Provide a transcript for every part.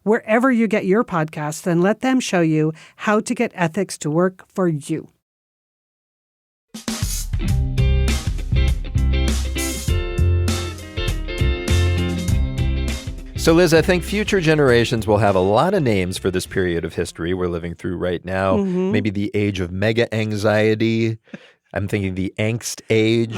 wherever you get your podcasts, and let them show you how to get ethics to work for you. So, Liz, I think future generations will have a lot of names for this period of history we're living through right now. Mm-hmm. Maybe the age of mega anxiety. I'm thinking the angst age.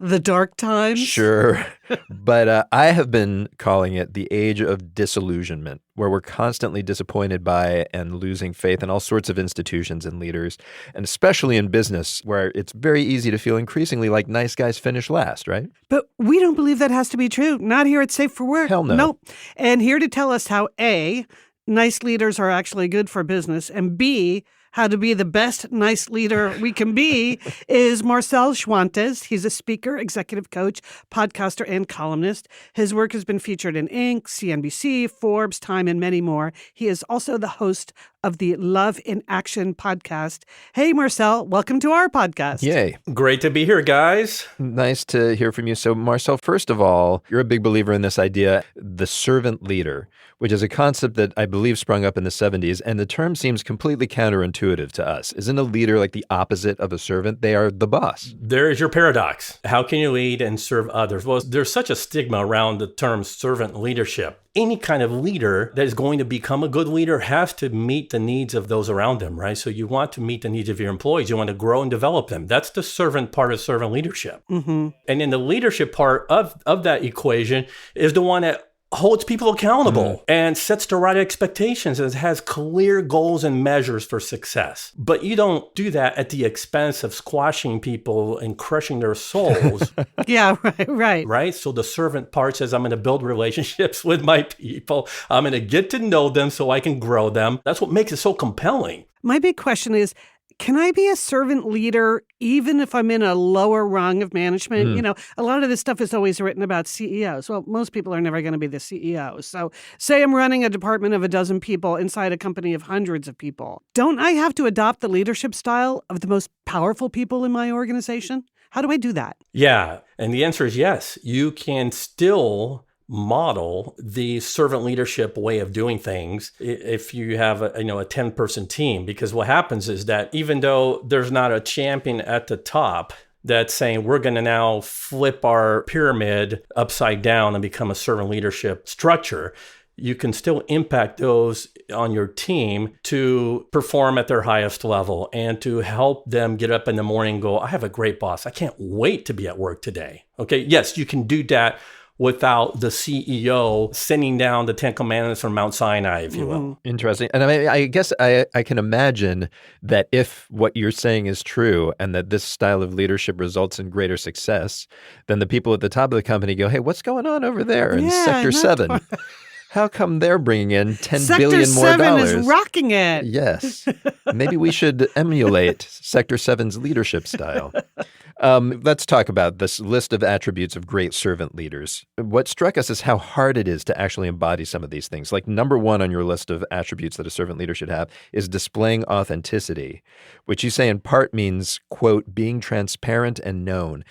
The dark times. Sure. But I have been calling it the age of disillusionment, where we're constantly disappointed by and losing faith in all sorts of institutions and leaders, and especially in business, where it's very easy to feel increasingly like nice guys finish last, right? But we don't believe that has to be true. Not here at Safe for Work. Hell no. Nope. And here to tell us how A, nice leaders are actually good for business, and B, how to be the best nice leader we can be is Marcel Schwantes. He's a speaker, executive coach, podcaster, and columnist. His work has been featured in Inc., CNBC, Forbes, Time, and many more. He is also the host of the Love in Action podcast. Hey, Marcel, welcome to our podcast. Yay. Great to be here, guys. Nice to hear from you. So, Marcel, first of all, you're a big believer in this idea, the servant leader, which is a concept that I believe sprung up in the 70s, and the term seems completely counterintuitive to us. Isn't a leader like the opposite of a servant? They are the boss. There is your paradox. How can you lead and serve others? Well, there's such a stigma around the term servant leadership. Any kind of leader that is going to become a good leader has to meet the needs of those around them, right? So you want to meet the needs of your employees. You want to grow and develop them. That's the servant part of servant leadership. Mm-hmm. And then the leadership part of that equation is the one that holds people accountable and sets the right expectations and has clear goals and measures for success. But you don't do that at the expense of squashing people and crushing their souls. Yeah, right. Right? So the servant part says, I'm going to build relationships with my people. I'm going to get to know them so I can grow them. That's what makes it so compelling. My big question is, can I be a servant leader even if I'm in a lower rung of management? You know, a lot of this stuff is always written about CEOs. Well, most people are never going to be the CEO. So say I'm running a department of a dozen people inside a company of hundreds of people. Don't I have to adopt the leadership style of the most powerful people in my organization? How do I do that? Yeah. And the answer is yes. You can still model the servant leadership way of doing things if you have a 10-person team, because what happens is that even though there's not a champion at the top that's saying we're going to now flip our pyramid upside down and become a servant leadership structure, you can still impact those on your team to perform at their highest level and to help them get up in the morning and go, I have a great boss. I can't wait to be at work today. Okay. Yes, you can do that without the CEO sending down the 10 commandments from Mount Sinai, if you will. Interesting. And I guess I can imagine that if what you're saying is true and that this style of leadership results in greater success, then the people at the top of the company go, hey, what's going on over there in Sector 7? How come they're bringing in $10 billion more? Sector 7 is rocking it. Yes. Maybe we should emulate Sector 7's leadership style. Let's talk about this list of attributes of great servant leaders. What struck us is how hard it is to actually embody some of these things. Like number one on your list of attributes that a servant leader should have is displaying authenticity, which you say in part means, quote, being transparent and known.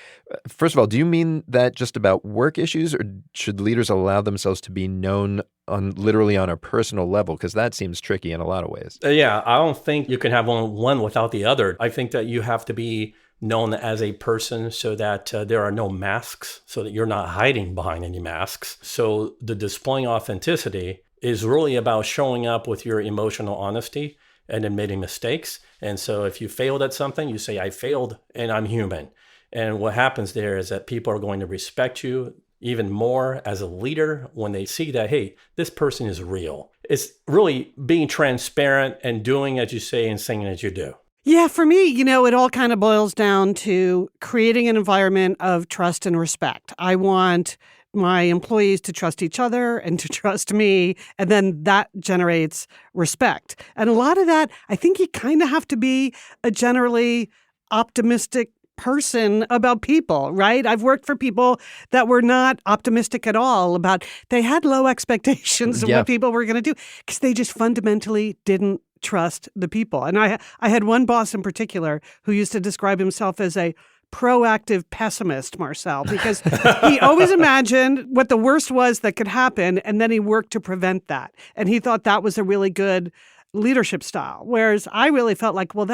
First of all, do you mean that just about work issues, or should leaders allow themselves to be known literally on a personal level? Because that seems tricky in a lot of ways. Yeah, I don't think you can have one without the other. I think that you have to be known as a person so that there are no masks, so that you're not hiding behind any masks. So the displaying authenticity is really about showing up with your emotional honesty and admitting mistakes. And so if you failed at something, you say, I failed and I'm human. And what happens there is that people are going to respect you even more as a leader when they see that, hey, this person is real. It's really being transparent and doing as you say and saying as you do. Yeah, for me, it all kind of boils down to creating an environment of trust and respect. I want my employees to trust each other and to trust me, and then that generates respect. And a lot of that, I think you kind of have to be a generally optimistic person about people, right? I've worked for people that were not optimistic at all about, they had low expectations of what people were going to do because they just fundamentally didn't trust the people. And I had one boss in particular who used to describe himself as a proactive pessimist, Marcel, because he always imagined what the worst was that could happen, and then he worked to prevent that. And he thought that was a really good leadership style. Whereas I really felt like, well,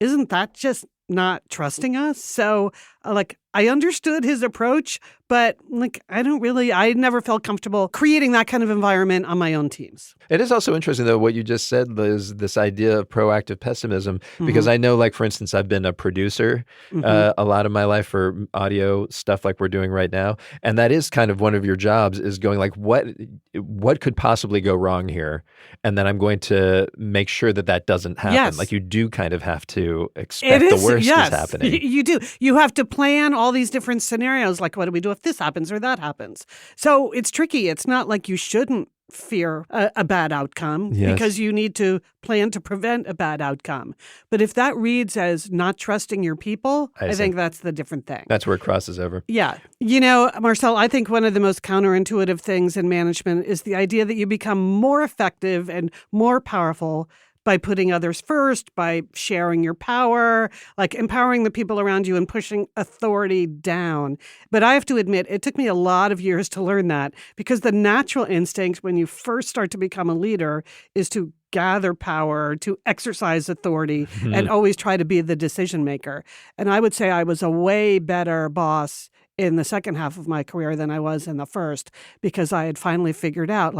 isn't that just not trusting us? So I understood his approach, but I never felt comfortable creating that kind of environment on my own teams. It is also interesting, though, what you just said, Liz, this idea of proactive pessimism, because I know, for instance, I've been a producer a lot of my life for audio stuff like we're doing right now. And that is kind of one of your jobs, is going what could possibly go wrong here? And then I'm going to make sure that doesn't happen. Yes. You do kind of have to expect the worst is happening. You do. You have to plan all these different scenarios, like what do we do if this happens or that happens? So it's tricky. It's not like you shouldn't fear a bad outcome because you need to plan to prevent a bad outcome. But if that reads as not trusting your people, I think that's the different thing. That's where it crosses over. Yeah. Marcel, I think one of the most counterintuitive things in management is the idea that you become more effective and more powerful by putting others first, by sharing your power, empowering the people around you and pushing authority down. But I have to admit, it took me a lot of years to learn that, because the natural instinct when you first start to become a leader is to gather power, to exercise authority, and always try to be the decision maker. And I would say I was a way better boss in the second half of my career than I was in the first, because I had finally figured out,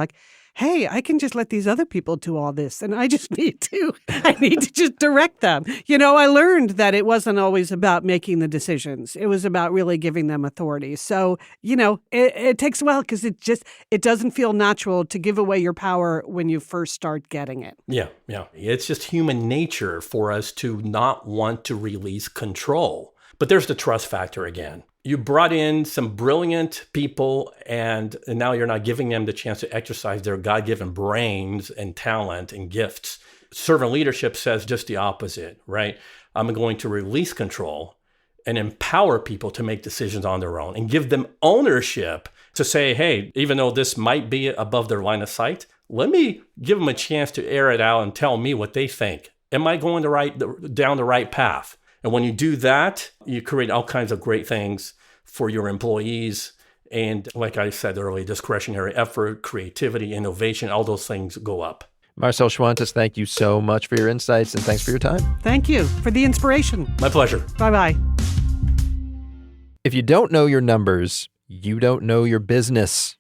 hey, I can just let these other people do all this, and I need to just direct them. I learned that it wasn't always about making the decisions. It was about really giving them authority. So, it takes a while, because it doesn't feel natural to give away your power when you first start getting it. Yeah. It's just human nature for us to not want to release control. But there's the trust factor again. You brought in some brilliant people, and now you're not giving them the chance to exercise their God-given brains and talent and gifts. Servant leadership says just the opposite, right? I'm going to release control and empower people to make decisions on their own and give them ownership to say, hey, even though this might be above their line of sight, let me give them a chance to air it out and tell me what they think. Am I going down the right path? And when you do that, you create all kinds of great things for your employees. And like I said earlier, discretionary effort, creativity, innovation, all those things go up. Marcel Schwantes, thank you so much for your insights, and thanks for your time. Thank you for the inspiration. My pleasure. Bye-bye. If you don't know your numbers, you don't know your business.